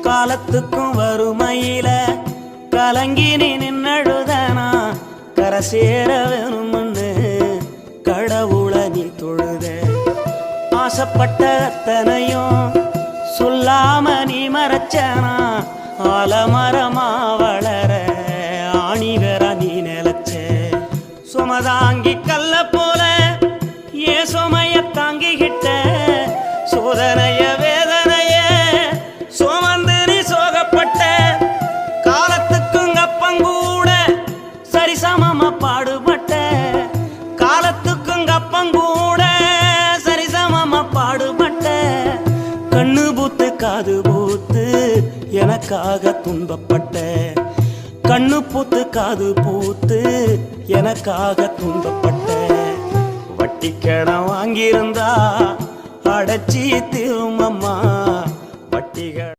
காலத்துக்கும் வறுமையில கலங்கி நீ நின்னழுதனா கரை சேர வேணும்னு கடவுளை நீ தொழுத. ஆசைப்பட்ட அத்தனையும் சொல்லாம நீ மறைச்சனா ஆலமரமா வளர ஆணிவர நீ நிலச்ச. சுமதாங்கி கல்ல போல ஏ சுமைய தாங்கிக்கிட்ட சோதனைய வேதனைய சுமந்து நீ சோகப்பட்ட. காலத்துக்கும் அப்பங்கூட சரிசமமா பாடுபட்ட. காலத்துக்கும் அப்பங்கூட சரிசமமா பாடுபட்ட. கண்ணு பூத்து காது பூத்து எனக்காக துன்பப்பட்ட. கண்ணு பூத்து காது பூத்து எனக்காக துன்பப்பட்ட. வட்டி கடன் வாங்கியிருந்தா அடைச்சி திரும்பம்மா